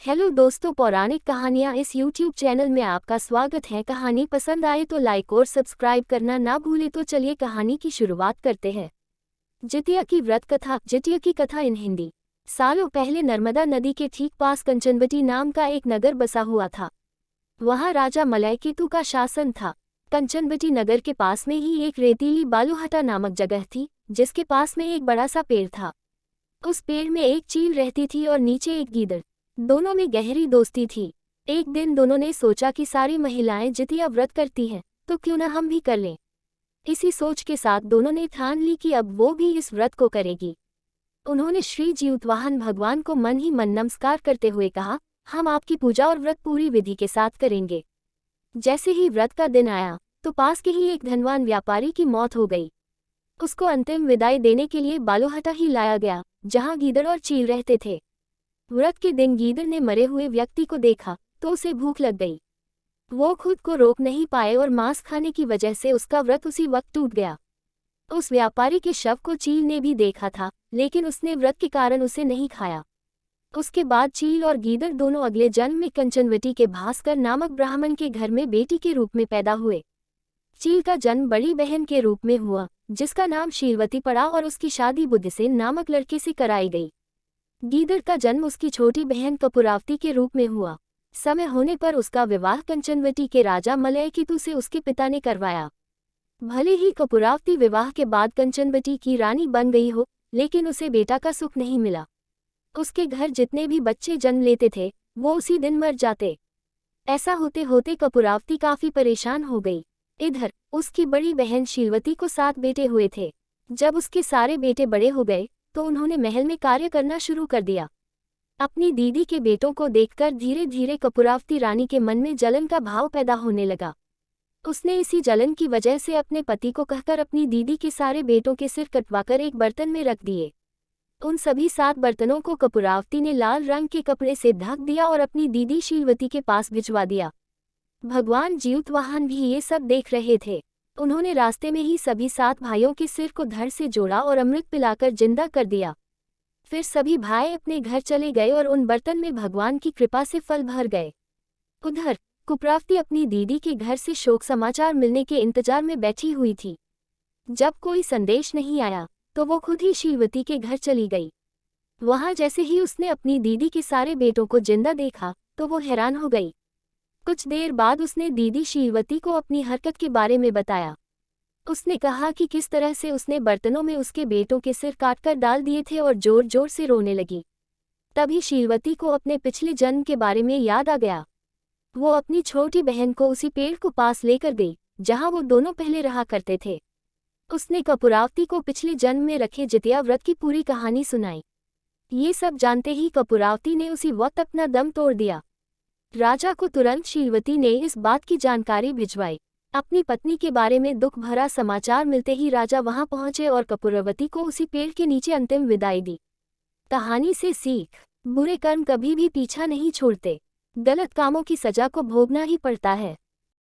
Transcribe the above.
Hello दोस्तों, पौराणिक कहानियाँ इस YouTube चैनल में आपका स्वागत है। कहानी पसंद आए तो लाइक और सब्सक्राइब करना ना भूलें। तो चलिए कहानी की शुरुआत करते हैं। जितिया की व्रत कथा। जितिया की कथा इन हिंदी। सालों पहले नर्मदा नदी के ठीक पास कंचनबटी नाम का एक नगर बसा हुआ था। वहाँ राजा मलयकेतु का शासन था। कंचनबटी नगर के पास में ही एक रेतीली बालूहटा नामक जगह थी, जिसके पास में एक बड़ा सा पेड़ था। उस पेड़ में एक चील रहती थी और नीचे एक गीदड़। दोनों में गहरी दोस्ती थी। एक दिन दोनों ने सोचा कि सारी महिलाएं जितिया व्रत करती हैं, तो क्यों न हम भी कर लें। इसी सोच के साथ दोनों ने ठान ली कि अब वो भी इस व्रत को करेगी। उन्होंने श्री जीउतवाहन भगवान को मन ही मन नमस्कार करते हुए कहा, हम आपकी पूजा और व्रत पूरी विधि के साथ करेंगे। जैसे ही व्रत का दिन आया तो पास के ही एक धनवान व्यापारी की मौत हो गई। उसको अंतिम विदाई देने के लिए बालूहटा ही लाया गया, जहाँ गीदड़ और चील रहते थे। व्रत के दिन गीदड़ ने मरे हुए व्यक्ति को देखा तो उसे भूख लग गई। वो खुद को रोक नहीं पाए और मांस खाने की वजह से उसका व्रत उसी वक्त टूट गया। उस व्यापारी के शव को चील ने भी देखा था, लेकिन उसने व्रत के कारण उसे नहीं खाया। उसके बाद चील और गीदड़ दोनों अगले जन्म में कंचनवटी के भास्कर नामक ब्राह्मण के घर में बेटी के रूप में पैदा हुए। चील का जन्म बड़ी बहन के रूप में हुआ, जिसका नाम शीलवती पड़ा और उसकी शादी बुद्धिसेन नामक लड़के से कराई गई। गीदड़ का जन्म उसकी छोटी बहन कपूरावती के रूप में हुआ। समय होने पर उसका विवाह कंचनवटी के राजा मलयकेतु से उसके पिता ने करवाया। भले ही कपूरावती विवाह के बाद कंचनवटी की रानी बन गई हो, लेकिन उसे बेटा का सुख नहीं मिला। उसके घर जितने भी बच्चे जन्म लेते थे, वो उसी दिन मर जाते। ऐसा होते होते कपूरावती काफी परेशान हो गई। इधर उसकी बड़ी बहन शीलवती को 7 बेटे हुए थे। जब उसके सारे बेटे बड़े हो गए तो उन्होंने महल में कार्य करना शुरू कर दिया। अपनी दीदी के बेटों को देखकर धीरे धीरे कपूरावती रानी के मन में जलन का भाव पैदा होने लगा। उसने इसी जलन की वजह से अपने पति को कहकर अपनी दीदी के सारे बेटों के सिर कटवाकर एक बर्तन में रख दिए। उन सभी 7 बर्तनों को कपूरावती ने लाल रंग के कपड़े से ढक दिया और अपनी दीदी शीलवती के पास भिजवा दिया। भगवान जीउतवाहन भी ये सब देख रहे थे। उन्होंने रास्ते में ही सभी 7 भाइयों के सिर को धड़ से जोड़ा और अमृत पिलाकर जिंदा कर दिया। फिर सभी भाई अपने घर चले गए और उन बर्तन में भगवान की कृपा से फल भर गए। उधर कपूरावती अपनी दीदी के घर से शोक समाचार मिलने के इंतजार में बैठी हुई थी। जब कोई संदेश नहीं आया तो वो खुद ही शीलवती के घर चली गई। वहां जैसे ही उसने अपनी दीदी के सारे बेटों को जिंदा देखा तो वो हैरान हो गई। कुछ देर बाद उसने दीदी शीलवती को अपनी हरकत के बारे में बताया। उसने कहा कि किस तरह से उसने बर्तनों में उसके बेटों के सिर काटकर डाल दिए थे और जोर जोर से रोने लगी। तभी शीलवती को अपने पिछले जन्म के बारे में याद आ गया। वो अपनी छोटी बहन को उसी पेड़ को पास लेकर गई जहां वो दोनों पहले रहा करते थे। उसने कपूरावती को पिछले जन्म में रखे जितिया व्रत की पूरी कहानी सुनाई। ये सब जानते ही कपूरावती ने उसी वक्त अपना दम तोड़ दिया। राजा को तुरंत शीलवती ने इस बात की जानकारी भिजवाई। अपनी पत्नी के बारे में दुख भरा समाचार मिलते ही राजा वहां पहुंचे और कपूरावती को उसी पेड़ के नीचे अंतिम विदाई दी। कहानी से सीख। बुरे कर्म कभी भी पीछा नहीं छोड़ते। गलत कामों की सजा को भोगना ही पड़ता है।